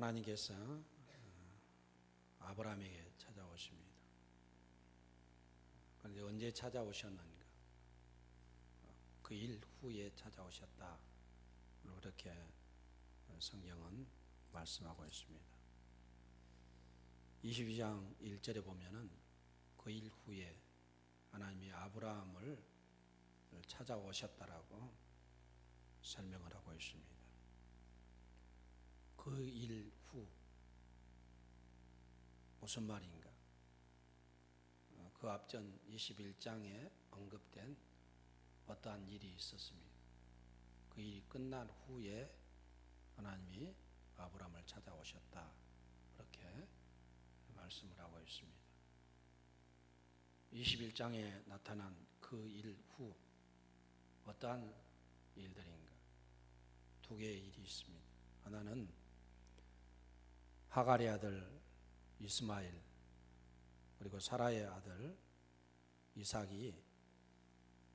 하나님께서 아브라함에게 찾아오십니다. 그런데 언제 찾아오셨는가? 그 일 후에 찾아오셨다. 그렇게 성경은 말씀하고 있습니다. 22장 1절에 보면은 그 일 후에 하나님이 아브라함을 찾아오셨다라고 설명을 하고 있습니다. 그 일 후 무슨 말인가? 그 앞전 21장에 언급된 어떠한 일이 있었습니다. 그 일이 끝난 후에 하나님이 아브라함을 찾아오셨다. 그렇게 말씀을 하고 있습니다. 21장에 나타난 그 일 후 어떠한 일들인가? 두 개의 일이 있습니다. 하나는 하갈의 아들 이스마엘 그리고 사라의 아들 이삭이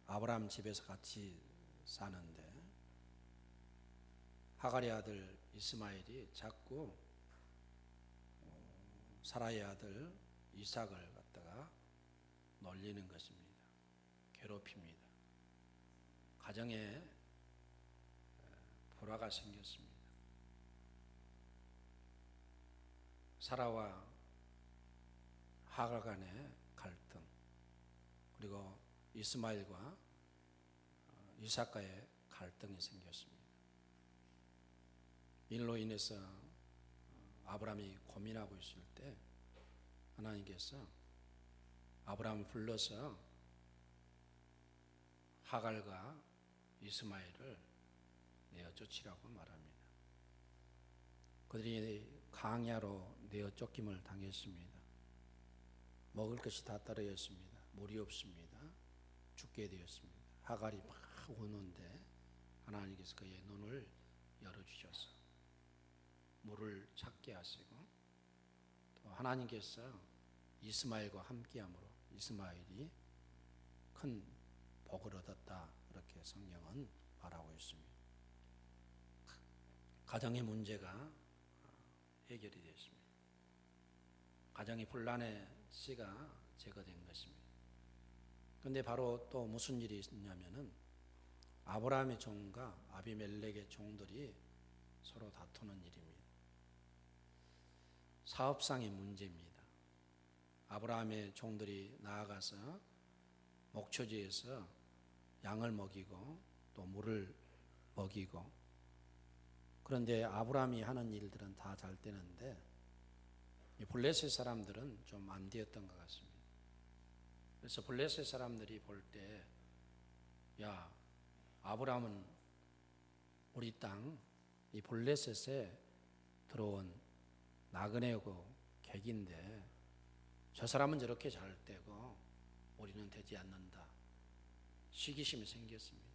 아브라함 집에서 같이 사는데 하갈의 아들 이스마엘이 자꾸 사라의 아들 이삭을 갖다가 놀리는 것입니다. 괴롭힙니다. 가정에 불화가 생겼습니다. 사라와 하갈 간의 갈등, 그리고 이스마엘과 이삭과의 갈등이 생겼습니다. 일로 인해서 아브라함이 고민하고 있을 때 하나님께서 아브라함을 불러서 하갈과 이스마엘을 내어 쫓으라고 말합니다. 그들이 광야로 내어 쫓김을 당했습니다. 먹을 것이 다 떨어졌습니다. 물이 없습니다. 죽게 되었습니다. 하갈이 막 우는데 하나님께서 그의 눈을 열어주셔서 물을 찾게 하시고 또 하나님께서 이스마엘과 함께함으로 이스마엘이 큰 복을 얻었다. 이렇게 성경은 말하고 있습니다. 가정의 문제가 해결이 되었습니다. 가정의 분란의 씨가 제거된 것입니다. 그런데 바로 또 무슨 일이 있냐면은 아브라함의 종과 아비멜렉의 종들이 서로 다투는 일입니다. 사업상의 문제입니다. 아브라함의 종들이 나아가서 목초지에서 양을 먹이고 또 물을 먹이고, 그런데 아브라함이 하는 일들은 다 잘 되는데 블레셋 사람들은 좀 안 되었던 것 같습니다. 그래서 블레셋 사람들이 볼 때, 야, 아브라함은 우리 땅 이 블레셋에 들어온 나그네고 객인데 저 사람은 저렇게 잘 되고 우리는 되지 않는다. 시기심이 생겼습니다.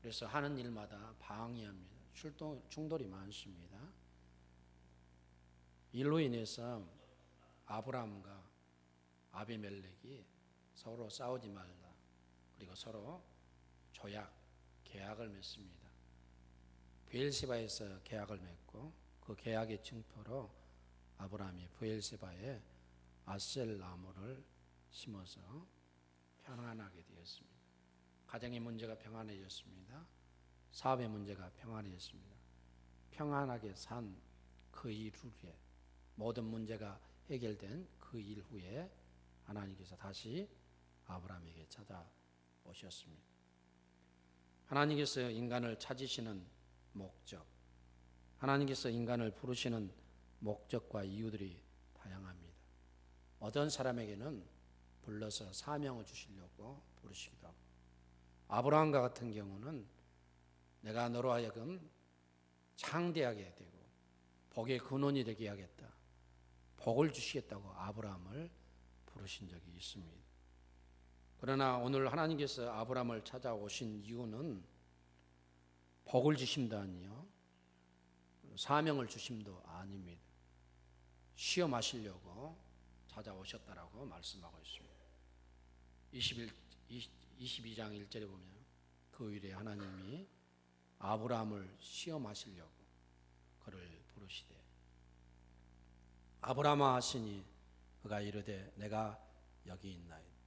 그래서 하는 일마다 방해합니다. 충돌이 많습니다. 일로 인해서 아브라함과 아비멜렉이 서로 싸우지 말라. 그리고 서로 계약을 맺습니다. 브엘세바에서 계약을 맺고 그 계약의 증표로 아브라함이 브엘세바에 아셀 나무를 심어서 평안하게 되었습니다. 가정의 문제가 평안해졌습니다. 사업의 문제가 평안해졌습니다. 평안하게 산 그 일 후에, 모든 문제가 해결된 그 일 후에 하나님께서 다시 아브라함에게 찾아오셨습니다. 하나님께서 인간을 찾으시는 목적, 하나님께서 인간을 부르시는 목적과 이유들이 다양합니다. 어떤 사람에게는 불러서 사명을 주시려고 부르시기도 하고, 아브라함과 같은 경우는 내가 너로 하여금 창대하게 되고 복의 근원이 되게 하겠다, 복을 주시겠다고 아브라함을 부르신 적이 있습니다. 그러나 오늘 하나님께서 아브라함을 찾아오신 이유는 복을 주심도 아니요 사명을 주심도 아닙니다. 시험하시려고 찾아오셨다라고 말씀하고 있습니다. 22장 1절에 보면 그 일에 하나님이 아브라함을 시험하시려고 그를 부르시되 아브라함아 하시니 그가 이르되 내가 여기 있나이다.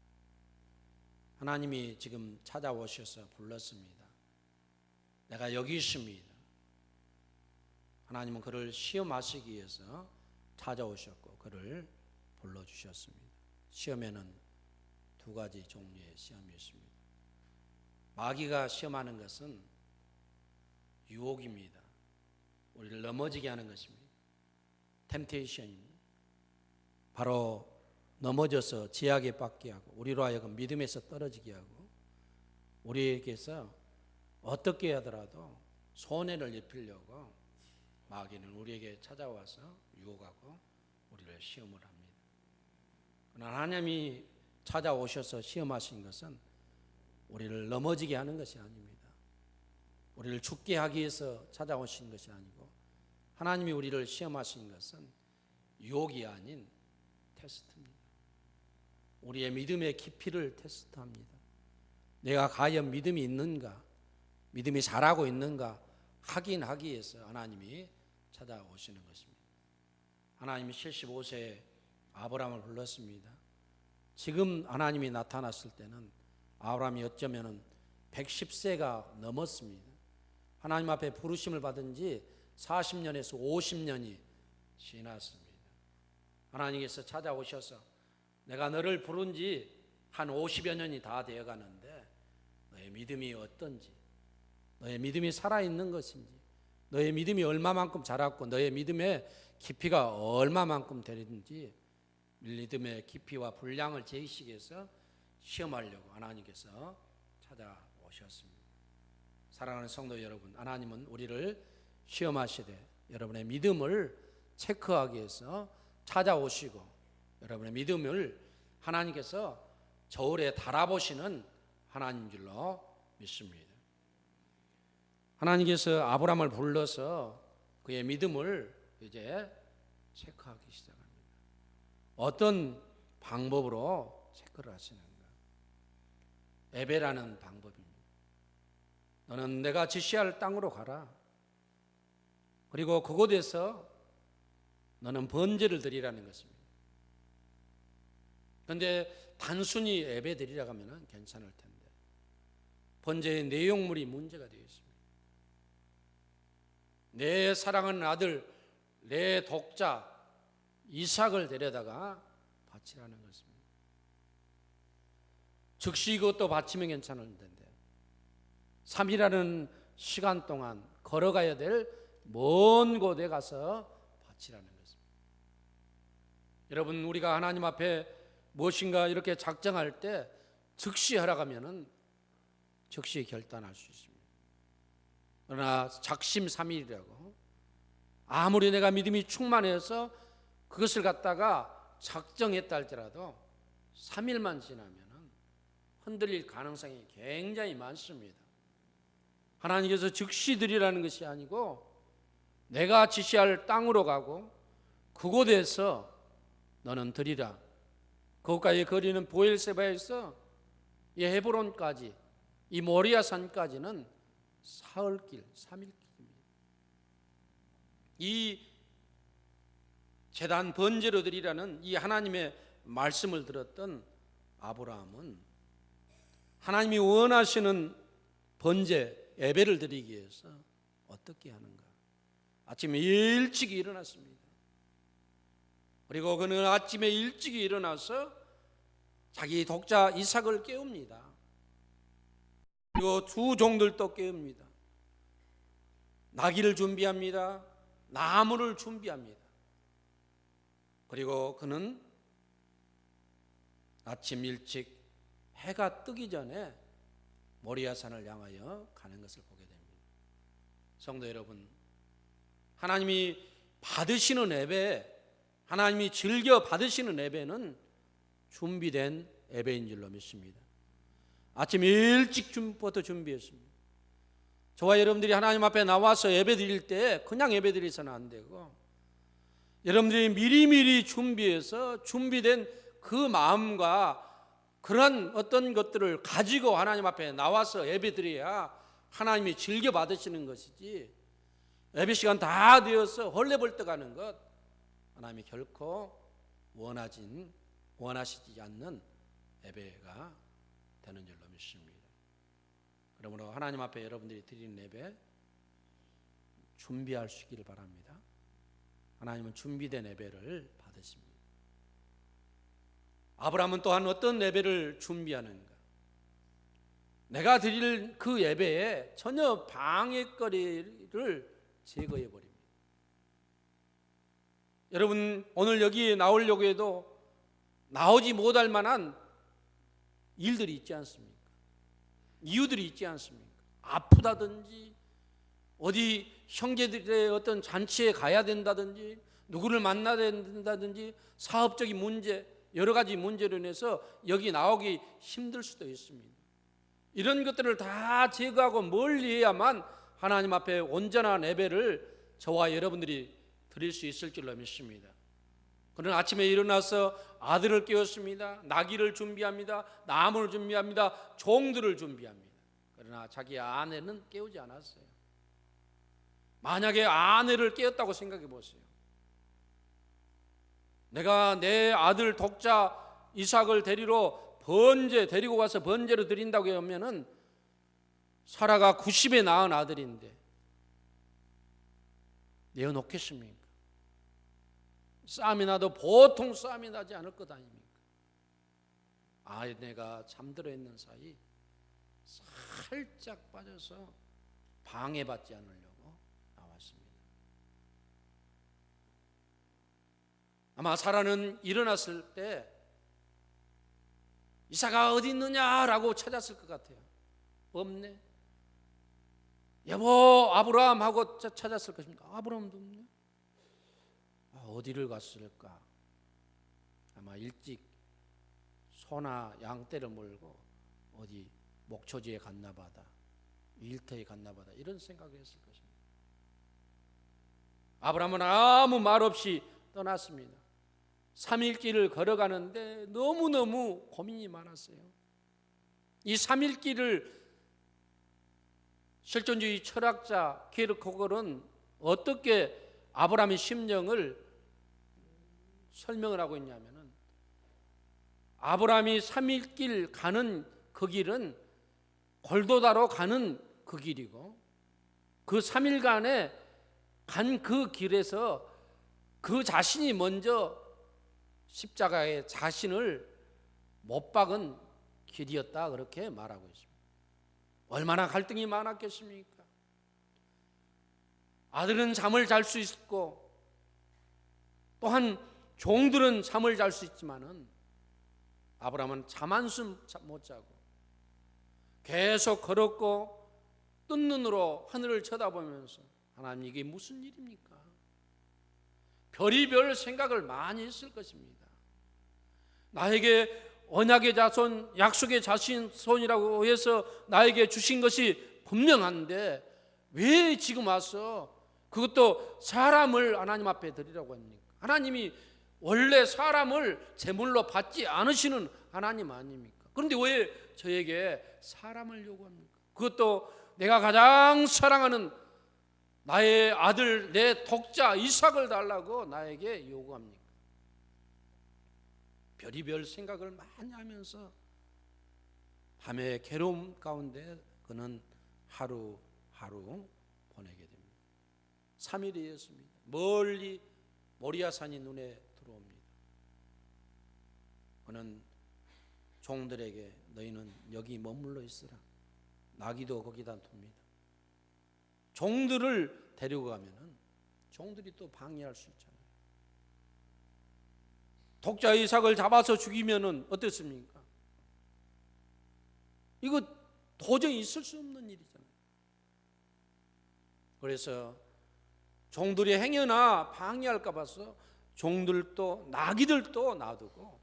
하나님이 지금 찾아오셔서 불렀습니다. 내가 여기 있습니다. 하나님은 그를 시험하시기 위해서 찾아오셨고 그를 불러주셨습니다. 시험에는 두 가지 종류의 시험이 있습니다. 마귀가 시험하는 것은 유혹입니다. 우리를 넘어지게 하는 것입니다. 템테이션입니다. 바로 넘어져서 제약에 빠지게 하고 우리로 하여금 믿음에서 떨어지게 하고 우리에게서 어떻게 하더라도 손해를 입히려고 마귀는 우리에게 찾아와서 유혹하고 우리를 시험을 합니다. 그러나 하나님이 찾아오셔서 시험하신 것은 우리를 넘어지게 하는 것이 아닙니다. 우리를 죽게 하기 위해서 찾아오신 것이 아니고 하나님이 우리를 시험하신 것은 유혹이 아닌 테스트입니다. 우리의 믿음의 깊이를 테스트합니다. 내가 과연 믿음이 있는가, 믿음이 자라고 있는가 확인하기 위해서 하나님이 찾아오시는 것입니다. 하나님이 75세에 아브라함을 불렀습니다. 지금 하나님이 나타났을 때는 아브라함이 어쩌면 110세가 넘었습니다. 하나님 앞에 부르심을 받은 지 40년에서 50년이 지났습니다. 하나님께서 찾아오셔서 내가 너를 부른 지 한 50여 년이 다 되어가는데 너의 믿음이 어떤지, 너의 믿음이 살아있는 것인지, 너의 믿음이 얼마만큼 자랐고 너의 믿음의 깊이가 얼마만큼 되는지 믿음의 깊이와 분량을 제시하기 위해서 시험하려고 하나님께서 찾아오셨습니다. 사랑하는 성도 여러분, 하나님은 우리를 시험하시되 여러분의 믿음을 체크하기 위해서 찾아오시고 여러분의 믿음을 하나님께서 저울에 달아보시는 하나님인 줄로 믿습니다. 하나님께서 아브라함을 불러서 그의 믿음을 이제 체크하기 시작합니다. 어떤 방법으로 체크를 하시는가? 예배라는 방법입니다. 너는 내가 지시할 땅으로 가라. 그리고 그곳에서 너는 번제를 드리라는 것입니다. 그런데 단순히 예배 드리라고 하면 괜찮을 텐데 번제의 내용물이 문제가 되어 있습니다. 내 사랑하는 아들, 내 독자 이삭을 데려다가 바치라는 것입니다. 즉시 이것도 바치면 괜찮을 텐데 3일이라는 시간 동안 걸어가야 될 먼 곳에 가서 바치라는 것입니다. 여러분, 우리가 하나님 앞에 무엇인가 이렇게 작정할 때 즉시 하라고 하면은 즉시 결단할 수 있습니다. 그러나 작심삼일이라고 아무리 내가 믿음이 충만해서 그것을 갖다가 작정했다 할지라도 3일만 지나면은 흔들릴 가능성이 굉장히 많습니다. 하나님께서 즉시 드리라는 것이 아니고 내가 지시할 땅으로 가고 그곳에서 너는 드리라. 그곳까지 거리는 보엘세바에서 이 헤브론까지 이 모리아 산까지는 사흘길, 3일길입니다. 이 제단 번제로 드리라는 이 하나님의 말씀을 들었던 아브라함은 하나님이 원하시는 번제, 예배를 드리기 위해서 어떻게 하는가? 아침에 일찍 일어났습니다. 그리고 그는 아침에 일찍 일어나서 자기 독자 이삭을 깨웁니다. 그리고 두 종들도 깨웁니다. 나귀를 준비합니다. 나무를 준비합니다. 그리고 그는 아침 일찍 해가 뜨기 전에 모리아산을 향하여 가는 것을 보게 됩니다. 성도 여러분, 하나님이 받으시는 예배, 하나님이 즐겨 받으시는 예배는 준비된 예배인 줄로 믿습니다. 아침 일찍부터 준비했습니다. 저와 여러분들이 하나님 앞에 나와서 예배 드릴 때 그냥 예배 드리서는 안 되고 여러분들이 미리미리 준비해서 준비된 그 마음과 그런 어떤 것들을 가지고 하나님 앞에 나와서 예배 드려야 하나님이 즐겨 받으시는 것이지 예배 시간 다 되어서 헐레벌떡 하는 것 하나님이 결코 원하시지 않는 예배가 되는 줄로 믿습니다. 그러므로 하나님 앞에 여러분들이 드리는 예배 준비할 수 있기를 바랍니다. 하나님은 준비된 예배를 받으십니다. 아브라함은 또한 어떤 예배를 준비하는가? 내가 드릴 그 예배에 전혀 방해거리를 제거해 버립니다. 여러분, 오늘 여기에 나오려고 해도 나오지 못할 만한 일들이 있지 않습니까? 이유들이 있지 않습니까? 아프다든지 어디 형제들의 어떤 잔치에 가야 된다든지 누구를 만나야 된다든지 사업적인 문제, 여러 가지 문제로 인해서 여기 나오기 힘들 수도 있습니다. 이런 것들을 다 제거하고 멀리해야만 하나님 앞에 온전한 예배를 저와 여러분들이 드릴 수 있을 줄로 믿습니다. 그러나 아침에 일어나서 아들을 깨웠습니다. 나귀를 준비합니다. 나무를 준비합니다. 종들을 준비합니다. 그러나 자기 아내는 깨우지 않았어요. 만약에 아내를 깨웠다고 생각해 보세요. 내가 내 아들 독자 이삭을 데리고 가서 번제로 드린다고 하면은 사라가 90에 낳은 아들인데 내어놓겠습니까? 싸움이 나도 보통 싸움이 나지 않을 것 아닙니까? 아내가 잠들어 있는 사이 살짝 빠져서 방해받지 않으려고 나왔습니다. 아마 사라는 일어났을 때 이삭아 어디 있느냐라고 찾았을 것 같아요. 없네. 여보 아브라함 하고 찾았을 것입니다. 아브라함도 없네. 어디를 갔을까? 아마 일찍 소나 양떼를 몰고 어디 목초지에 갔나 보다, 일터에 갔나 보다, 이런 생각을 했을 것입니다. 아브라함은 아무 말 없이 떠났습니다. 3일 길을 걸어가는데 너무너무 고민이 많았어요. 이 3일 길을 실존주의 철학자 키르케고르는 어떻게 아브라함의 심령을 설명을 하고 있냐면은, 아브라함이 3일 길 가는 그 길은 골도다로 가는 그 길이고, 그 3일간에 간 그 길에서 그 자신이 먼저 십자가에 자신을 못 박은 길이었다, 그렇게 말하고 있습니다. 얼마나 갈등이 많았겠습니까? 아들은 잠을 잘 수 있고 또한 종들은 잠을 잘 수 있지만은 아브라함은 잠 한숨 못 자고 계속 걸었고 뜬 눈으로 하늘을 쳐다보면서 하나님 이게 무슨 일입니까? 별의별 생각을 많이 했을 것입니다. 나에게 언약의 자손, 약속의 자손이라고 해서 나에게 주신 것이 분명한데 왜 지금 와서 그것도 사람을 하나님 앞에 드리라고 합니까? 하나님이 원래 사람을 제물로 받지 않으시는 하나님 아닙니까? 그런데 왜 저에게 사람을 요구합니까? 그것도 내가 가장 사랑하는 나의 아들, 내 독자 이삭을 달라고 나에게 요구합니까? 별의별 생각을 많이 하면서 밤의 괴로움 가운데 그는 하루하루 보내게 됩니다. 3일이었습니다. 멀리 모리아산이 눈에 들어옵니다. 그는 종들에게 너희는 여기 머물러 있으라. 나귀도 거기다 둡니다. 종들을 데리고 가면은 종들이 또 방해할 수 있잖아요. 독자 이삭을 잡아서 죽이면은 어떻습니까? 이거 도저히 있을 수 없는 일이잖아요. 그래서 종들이 행여나 방해할까 봐서 종들도 나귀들도 놔두고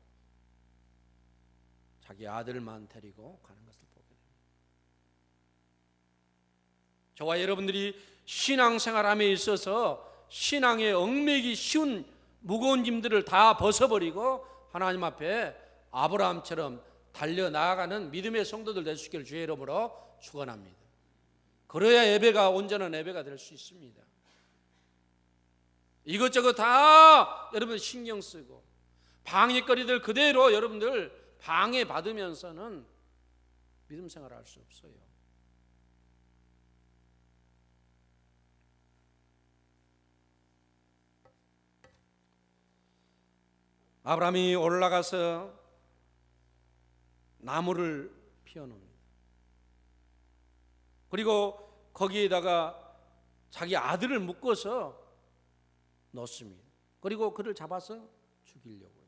자기 아들만 데리고 가는 것을 보게 됩니다. 저와 여러분들이 신앙생활함에 있어서 신앙에 얽매이기 쉬운 무거운 짐들을 다 벗어버리고 하나님 앞에 아브라함처럼 달려나아가는 믿음의 성도들 될 수 있기를 주의 이름으로 축원합니다. 그래야 예배가 온전한 예배가 될 수 있습니다. 이것저것 다 여러분 신경 쓰고 방해거리들 그대로 여러분들 방해받으면서는 믿음 생활을 할 수 없어요. 아브라함이 올라가서 나무를 피워놓습니다. 그리고 거기에다가 자기 아들을 묶어서 넣습니다. 그리고 그를 잡아서 죽이려고요.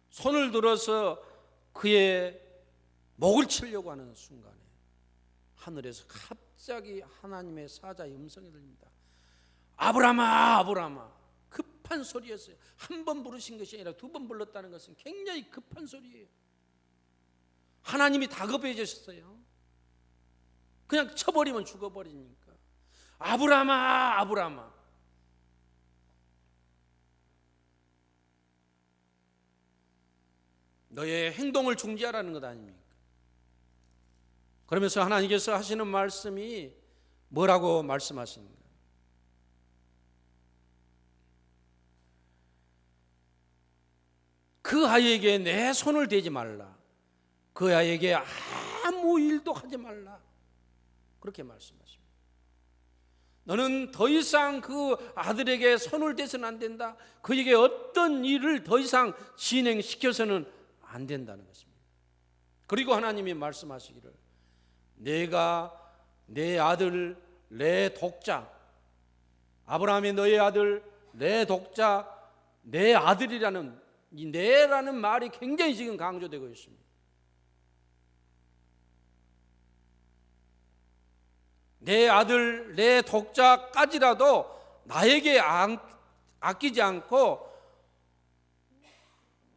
손을 들어서 그의 목을 치려고 하는 순간에 하늘에서 갑자기 하나님의 사자의 음성이 들립니다. 아브라함아, 아브라함아. 급한 소리였어요. 한 번 부르신 것이 아니라 두 번 불렀다는 것은 굉장히 급한 소리예요. 하나님이 다급해지셨어요. 그냥 쳐버리면 죽어버리니까. 아브라함아, 아브라함아. 너의 행동을 중지하라는 것 아닙니까? 그러면서 하나님께서 하시는 말씀이 뭐라고 말씀하십니까? 그 아이에게 내 손을 대지 말라. 그 아이에게 아무 일도 하지 말라. 그렇게 말씀하십니다. 너는 더 이상 그 아들에게 손을 대서는 안 된다. 그에게 어떤 일을 더 이상 진행시켜서는 안 된다는 것입니다. 그리고 하나님이 말씀하시기를 내가 내 아들 내 독자 아브라함이 너의 아들 내 독자 내 아들이라는 이 내라는 말이 굉장히 지금 강조되고 있습니다. 내 아들 내 독자까지라도 나에게 아끼지 않고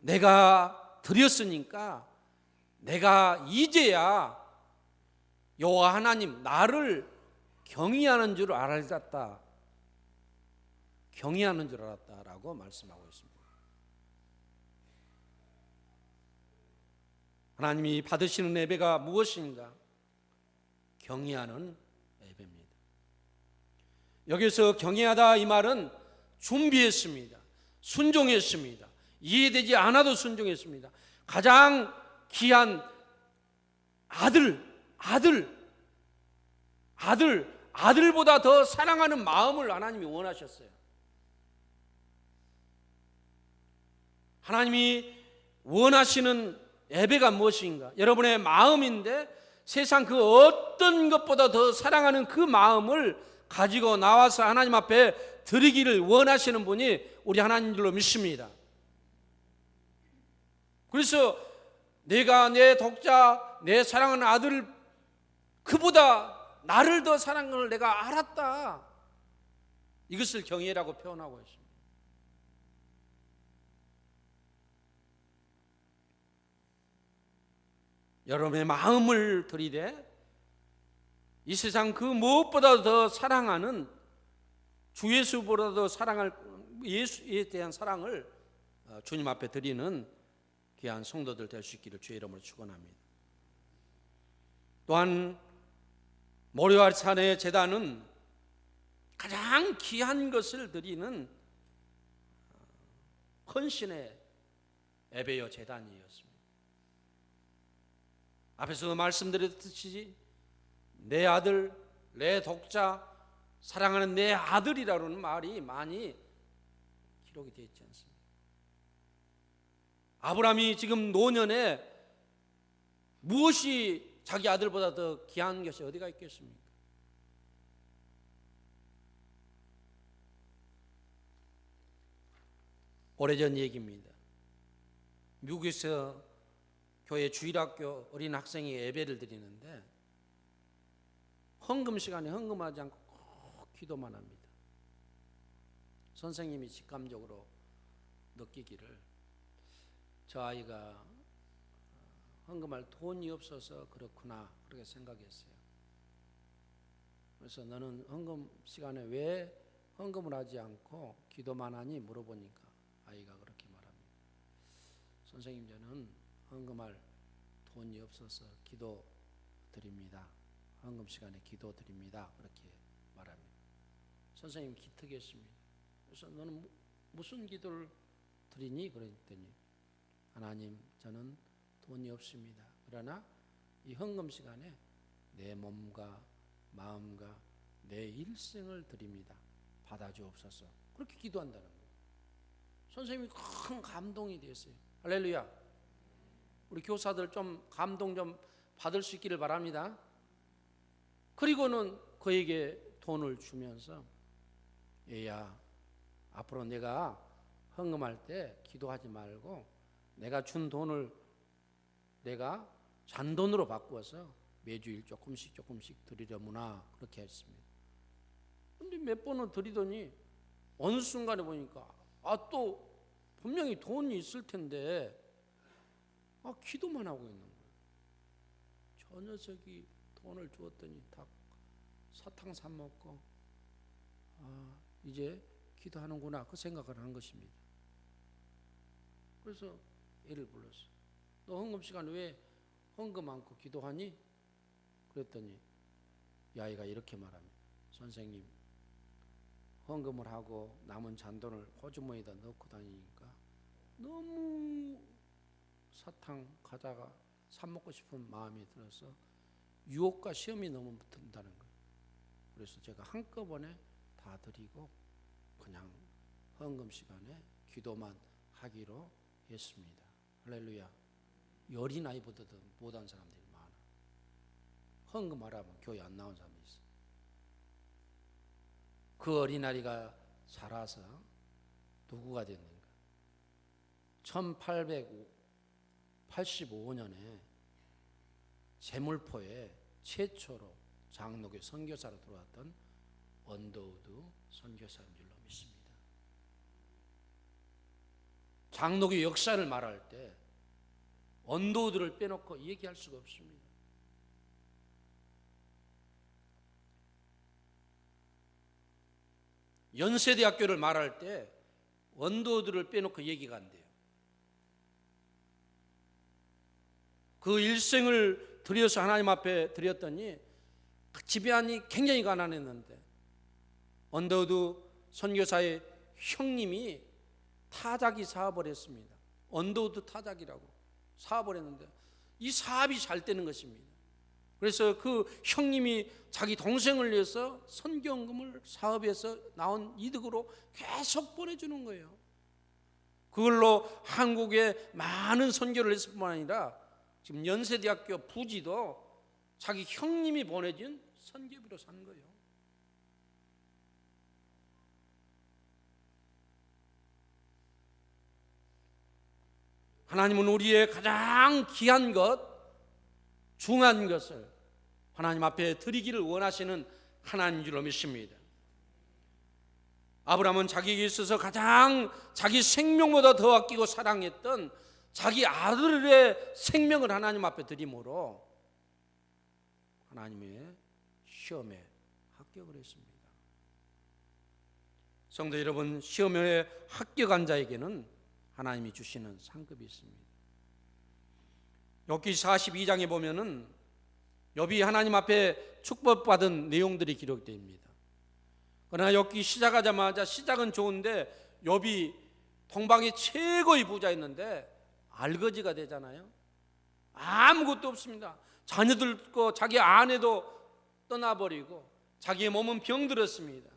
내가 드렸으니까 내가 이제야 여호와 하나님 나를 경외하는 줄 알았다. 경외하는 줄 알았다라고 말씀하고 있습니다. 하나님이 받으시는 예배가 무엇인가? 경외하는 예배입니다. 여기서 경외하다 이 말은 준비했습니다. 순종했습니다. 이해되지 않아도 순종했습니다. 가장 귀한 아들보다 더 사랑하는 마음을 하나님이 원하셨어요. 하나님이 원하시는 예배가 무엇인가? 여러분의 마음인데 세상 그 어떤 것보다 더 사랑하는 그 마음을 가지고 나와서 하나님 앞에 드리기를 원하시는 분이 우리 하나님들로 믿습니다. 그래서 내가 내 독자, 내 사랑하는 아들을 그보다 나를 더 사랑하는 걸 내가 알았다. 이것을 경외라고 표현하고 있습니다. 여러분의 마음을 들이대 이 세상 그 무엇보다 더 사랑하는 주 예수보다 더 사랑할 예수에 대한 사랑을 주님 앞에 드리는 귀한 성도들 될 수 있기를 주의 이름으로 축원합니다. 또한 모리아 산의 제단은 가장 귀한 것을 드리는 헌신의 예배요 제단이었습니다. 앞에서 말씀드렸듯이 내 아들, 내 독자, 사랑하는 내 아들이라는 말이 많이 기록이 되어 있지 않습니까? 아브라함이 지금 노년에 무엇이 자기 아들보다 더 귀한 것이 어디가 있겠습니까? 오래전 얘기입니다. 미국에서 교회 주일학교 어린 학생이 예배를 드리는데 헌금 시간에 헌금하지 않고 꼭 기도만 합니다. 선생님이 직감적으로 느끼기를 저 아이가 헌금할 돈이 없어서 그렇구나 그렇게 생각했어요. 그래서 너는 헌금 시간에 왜 헌금을 하지 않고 기도만 하니 물어보니까 아이가 그렇게 말합니다. 선생님 저는 헌금할 돈이 없어서 기도 드립니다. 헌금 시간에 기도 드립니다. 그렇게 말합니다. 선생님 기특했습니다. 그래서 너는 무슨 기도를 드리니? 그랬더니 하나님, 저는 돈이 없습니다. 그러나 이 헌금 시간에 내 몸과 마음과 내 일생을 드립니다. 받아주옵소서. 그렇게 기도한다는 거예요. 선생님이 큰 감동이 되었어요. 할렐루야. 우리 교사들 좀 감동 좀 받을 수 있기를 바랍니다. 그리고는 그에게 돈을 주면서, 얘야, 앞으로 내가 헌금할 때 기도하지 말고 내가 준 돈을 내가 잔돈으로 바꾸어서 매주일 조금씩 드리려무나, 그렇게 했습니다. 근데 몇 번을 드리더니 어느 순간에 보니까 또 분명히 돈이 있을 텐데 기도만 하고 있는 거예요. 저 녀석이 돈을 주었더니 다 사탕 사 먹고 이제 기도하는구나, 그 생각을 한 것입니다. 그래서 애를 불렀어요. 너 헌금 시간 왜 헌금 않고 기도하니? 그랬더니 이 아이가 이렇게 말합니다. 선생님, 헌금을 하고 남은 잔돈을 호주머니에다 넣고 다니니까 너무 사탕, 과자가 사 먹고 싶은 마음이 들어서 유혹과 시험이 너무 든다는 거예요. 그래서 제가 한꺼번에 다 드리고 그냥 헌금 시간에 기도만 하기로 했습니다. 할렐루야. 이 어린아이보다도 못한 사람들이 많아. 헌금하라면 교회 안 나온 사람이 있어. 그 어린아이가 자라서 누구가 됐는가? 1885년에 제물포에 최초로 장로교 선교사로 들어왔던 언더우드 선교사인 줄로 믿습니다. 장로교 역사를 말할 때 언더우드를 빼놓고 얘기할 수가 없습니다. 연세대학교를 말할 때 언더우드를 빼놓고 얘기가 안 돼요. 그 일생을 들여서 하나님 앞에 드렸더니 집안이 굉장히 가난했는데 언더우드 선교사의 형님이 타작이 사업을 했습니다. 언더우드 타작이라고 사업을 했는데 이 사업이 잘 되는 것입니다. 그래서 그 형님이 자기 동생을 위해서 선교헌금을 사업에서 나온 이득으로 계속 보내주는 거예요. 그걸로 한국에 많은 선교를 했을 뿐만 아니라 지금 연세대학교 부지도 자기 형님이 보내준 선교비로 산 거예요. 하나님은 우리의 가장 귀한 것, 중요한 것을 하나님 앞에 드리기를 원하시는 하나님인 줄로 믿습니다. 아브라함은 자기에게 있어서 가장 자기 생명보다 더 아끼고 사랑했던 자기 아들의 생명을 하나님 앞에 드림으로 하나님의 시험에 합격을 했습니다. 성도 여러분, 시험에 합격한 자에게는 하나님이 주시는 상급이 있습니다. 욥기 42장에 보면은 욥이 하나님 앞에 축복받은 내용들이 기록됩니다. 그러나 욥기 시작하자마자 시작은 좋은데 욥이 동방의 최고의 부자였는데 알거지가 되잖아요. 아무것도 없습니다. 자녀들 있고 자기 아내도 떠나버리고 자기의 몸은 병들었습니다.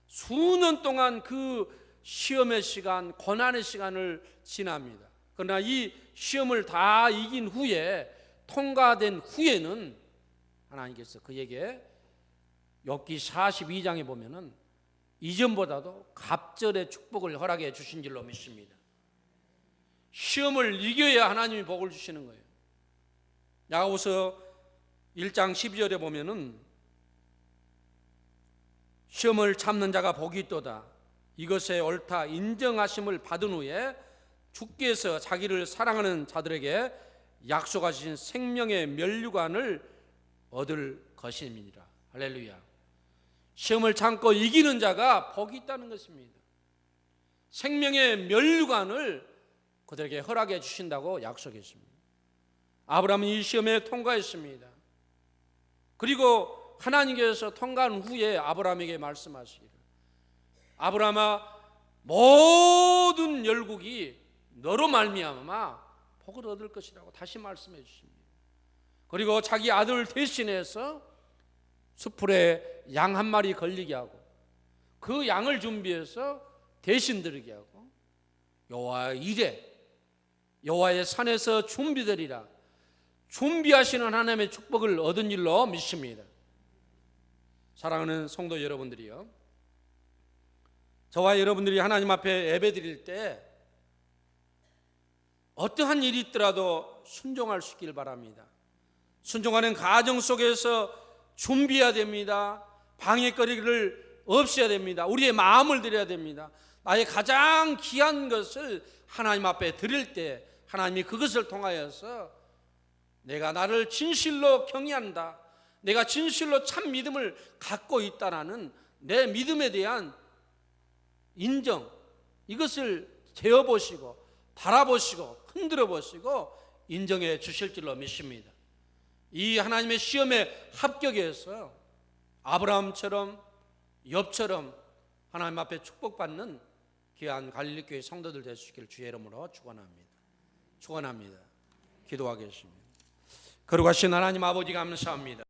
수년 동안 그 시험의 시간, 고난의 시간을 지납니다. 그러나 이 시험을 다 이긴 후에, 통과된 후에는 하나님께서 그에게 욥기 42장에 보면은 이전보다도 갑절의 축복을 허락해 주신 줄로 믿습니다. 시험을 이겨야 하나님이 복을 주시는 거예요. 야고보서 1장 12절에 보면은 시험을 참는 자가 복이 있도다. 이것에 옳다 인정하심을 받은 후에 주께서 자기를 사랑하는 자들에게 약속하신 생명의 면류관을 얻을 것임이니라. 할렐루야. 시험을 참고 이기는 자가 복이 있다는 것입니다. 생명의 면류관을 그들에게 허락해 주신다고 약속했습니다. 아브라함은 이 시험에 통과했습니다. 그리고 하나님께서 통과한 후에 아브라함에게 말씀하시기를 아브라함아 모든 열국이 너로 말미암아 복을 얻을 것이라고 다시 말씀해 주십니다. 그리고 자기 아들 대신해서 수풀에 양 한 마리 걸리게 하고 그 양을 준비해서 대신 드리게 하고 여호와의 이레 여호와의 산에서 준비되리라 준비하시는 하나님의 축복을 얻은 일로 믿습니다. 사랑하는 성도 여러분들이요, 저와 여러분들이 하나님 앞에 예배 드릴 때 어떠한 일이 있더라도 순종할 수 있길 바랍니다. 순종하는 가정 속에서 준비해야 됩니다. 방해거리를 없애야 됩니다. 우리의 마음을 드려야 됩니다. 나의 가장 귀한 것을 하나님 앞에 드릴 때 하나님이 그것을 통하여서 내가 나를 진실로 경외한다, 내가 진실로 참 믿음을 갖고 있다라는 내 믿음에 대한 인정, 이것을 재어보시고 바라보시고 흔들어 보시고 인정해 주실 줄로 믿습니다. 이 하나님의 시험에 합격해서 아브라함처럼 욥처럼 하나님 앞에 축복받는 귀한 갈릴리교회 성도들 될 수 있기를 주의 이름으로 축원합니다. 기도하겠습니다. 거룩하신 하나님 아버지 감사합니다.